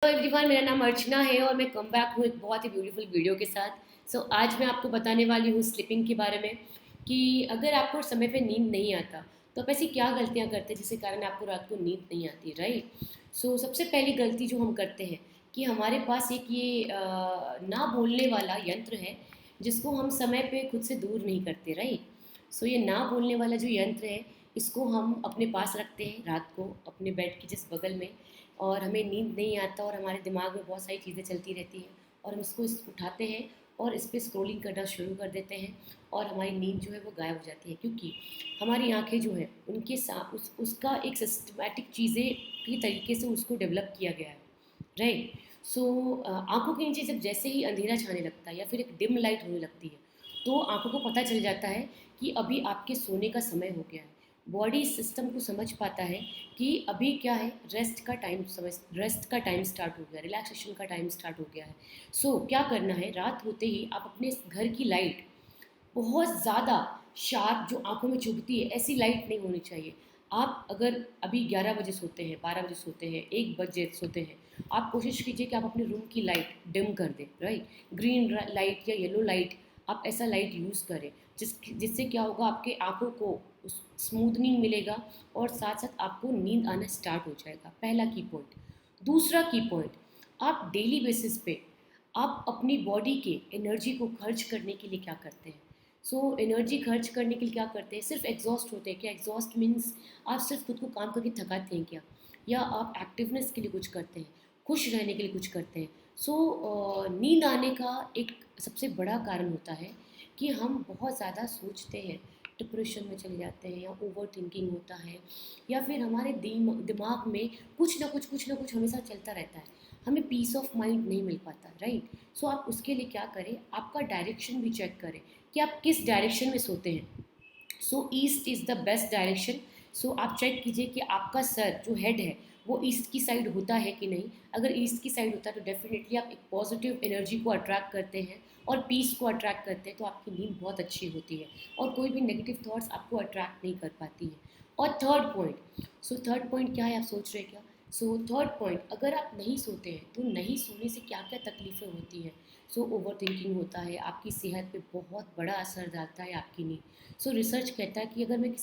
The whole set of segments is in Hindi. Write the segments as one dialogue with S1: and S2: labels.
S1: हेलो एवरीवन, मेरा नाम अर्चना है और मैं कम बैक हूँ एक बहुत ही ब्यूटीफुल वीडियो के साथ। आज मैं आपको बताने वाली हूँ स्लीपिंग के बारे में कि अगर आपको समय पे नींद नहीं आता तो आप ऐसी क्या गलतियाँ करते हैं जिसके कारण आपको रात को नींद नहीं आती, राइट। सबसे पहली गलती जो हम करते हैं कि हमारे पास एक ये ना बोलने वाला यंत्र है जिसको हम समय पे खुद से दूर नहीं करते, राइट। ये ना बोलने वाला जो यंत्र है इसको हम अपने पास रखते हैं रात को अपने बेड के जिस बगल में, और हमें नींद नहीं आता और हमारे दिमाग में बहुत सारी चीज़ें चलती रहती हैं और हम इसको उठाते हैं और इस पर स्क्रॉलिंग करना शुरू कर देते हैं और हमारी नींद जो है वो गायब हो जाती है, क्योंकि हमारी आंखें जो हैं उनके साथ उसका एक सिस्टमेटिक चीज़ें के तरीके से उसको डेवलप किया गया है, राइट। आंखों के नीचे जब जैसे ही अंधेरा छाने लगता है या फिर एक डिम लाइट होने लगती है तो आंखों को पता चल जाता है कि अभी आपके सोने का समय हो गया है। बॉडी इस सिस्टम को समझ पाता है कि अभी क्या है, रेस्ट का टाइम स्टार्ट हो गया, रिलैक्सेशन का टाइम स्टार्ट हो गया है। क्या करना है, रात होते ही आप अपने घर की लाइट बहुत ज़्यादा शार्प जो आंखों में चुभती है ऐसी लाइट नहीं होनी चाहिए। आप अगर अभी 11 बजे सोते हैं, 12 बजे सोते हैं, 1 बजे सोते हैं, आप कोशिश कीजिए कि आप अपने रूम की लाइट डिम कर दें, राइट। ग्रीन लाइट या येलो लाइट, आप ऐसा लाइट यूज़ करें जिससे क्या होगा, आपके आंखों को स्मूथनिंग मिलेगा और साथ साथ आपको नींद आना स्टार्ट हो जाएगा। पहला की पॉइंट। दूसरा की पॉइंट, आप डेली बेसिस पे आप अपनी बॉडी के एनर्जी को खर्च करने के लिए क्या करते हैं। एनर्जी खर्च करने के लिए क्या करते हैं, सिर्फ एग्जॉस्ट होते हैं क्या। एग्जॉस्ट मीन्स आप सिर्फ खुद को काम करके थकाते हैं क्या, या आप एक्टिवनेस के लिए कुछ करते हैं, खुश रहने के लिए कुछ करते हैं। नींद आने का एक सबसे बड़ा कारण होता है कि हम बहुत ज़्यादा सोचते हैं, डिप्रेशन में चले जाते हैं, या ओवर थिंकिंग होता है, या फिर हमारे दिमाग में कुछ ना कुछ हमेशा चलता रहता है, हमें पीस ऑफ माइंड नहीं मिल पाता, राइट। आप उसके लिए क्या करें, आपका डायरेक्शन भी चेक करें कि आप किस डायरेक्शन में सोते हैं। East is the best direction. आप चेक कीजिए कि आपका सर जो हेड है वो ईस्ट की साइड होता है कि नहीं। अगर ईस्ट की साइड होता है तो डेफिनेटली आप एक पॉजिटिव एनर्जी को अट्रैक्ट करते हैं और पीस को अट्रैक्ट करते हैं, तो आपकी नींद बहुत अच्छी होती है और कोई भी नेगेटिव थॉट्स आपको अट्रैक्ट नहीं कर पाती है। और थर्ड पॉइंट क्या है, आप सोच रहे हैं क्या। थर्ड पॉइंट, अगर आप नहीं सोते हैं तो नहीं सोने से क्या क्या तकलीफ़ें होती हैं। ओवर थिंकिंग होता है, आपकी सेहत पे बहुत बड़ा असर डालता है आपकी नींद। रिसर्च कहता है कि अगर आप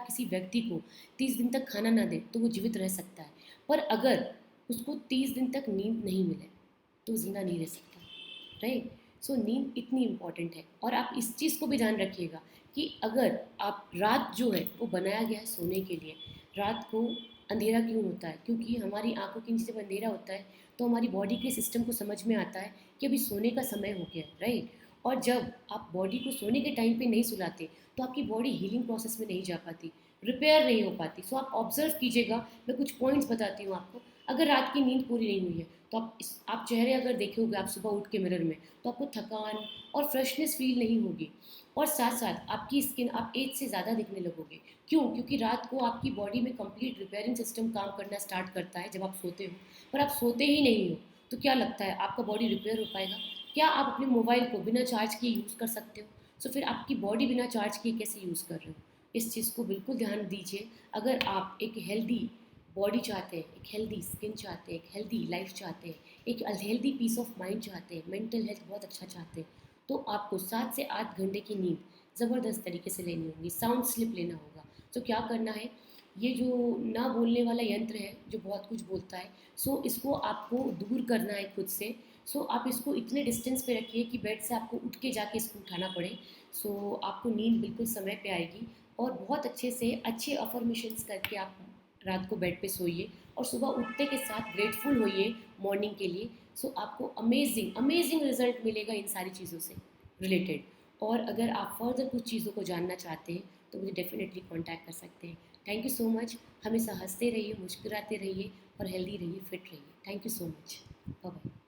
S1: किसी व्यक्ति को 30 दिन तक खाना ना दें तो वो जीवित रह सकता है, पर अगर उसको 30 दिन तक नींद नहीं मिले तो जिंदा नहीं रह सकता, राइट। नींद इतनी इम्पॉर्टेंट है। और आप इस चीज़ को भी ध्यान रखिएगा कि अगर आप रात जो है वो बनाया गया है सोने के लिए, रात को अंधेरा क्यों होता है, क्योंकि हमारी आंखों के नीचे जब अंधेरा होता है तो हमारी बॉडी के सिस्टम को समझ में आता है कि अभी सोने का समय हो गया है, राइट। और जब आप बॉडी को सोने के टाइम पे नहीं सुलाते तो आपकी बॉडी हीलिंग प्रोसेस में नहीं जा पाती, रिपेयर नहीं हो पाती। आप ऑब्जर्व कीजिएगा, मैं कुछ पॉइंट्स बताती हूँ आपको। अगर रात की नींद पूरी नहीं हुई है तो आप चेहरे अगर देखे होंगे आप सुबह उठ के मिरर में, तो आपको थकान और फ्रेशनेस फील नहीं होगी, और साथ साथ आपकी स्किन आप एज से ज़्यादा दिखने लगोगे। क्यों, क्योंकि रात को आपकी बॉडी में कंप्लीट रिपेयरिंग सिस्टम काम करना स्टार्ट करता है जब आप सोते हो। पर आप सोते ही नहीं हो तो क्या लगता है आपका बॉडी रिपेयर हो पाएगा। क्या आप अपने मोबाइल को बिना चार्ज किए यूज़ कर सकते हो। फिर आपकी बॉडी बिना चार्ज किए कैसे यूज़ कर रहे हो। इस चीज़ को बिल्कुल ध्यान दीजिए। अगर आप एक हेल्दी बॉडी चाहते हैं, एक हेल्दी स्किन चाहते हैं, एक हेल्दी लाइफ चाहते हैं, एक हेल्दी पीस ऑफ माइंड चाहते हैं, मेंटल हेल्थ बहुत अच्छा चाहते हैं, तो आपको 7 से 8 घंटे की नींद ज़बरदस्त तरीके से लेनी होगी, साउंड स्लिप लेना होगा। क्या करना है, ये जो ना बोलने वाला यंत्र है जो बहुत कुछ बोलता है, इसको आपको दूर करना है खुद से। आप इसको इतने डिस्टेंस पे रखिए कि बेड से आपको उठ के जाके इसको उठाना पड़े। आपको नींद बिल्कुल समय पे आएगी और बहुत अच्छे से अच्छे अफर्मेशंस करके आप रात को बेड पे सोइए और सुबह उठते के साथ ग्रेटफुल होइए मॉर्निंग के लिए। आपको अमेजिंग अमेजिंग रिजल्ट मिलेगा इन सारी चीज़ों से रिलेटेड। और अगर आप फर्दर कुछ चीज़ों को जानना चाहते हैं तो मुझे डेफिनेटली कांटेक्ट कर सकते हैं। Thank you so much. हमेशा हंसते रहिए, मुस्कुराते रहिए और हेल्दी रहिए, फिट रहिए। Thank you so much. Bye bye.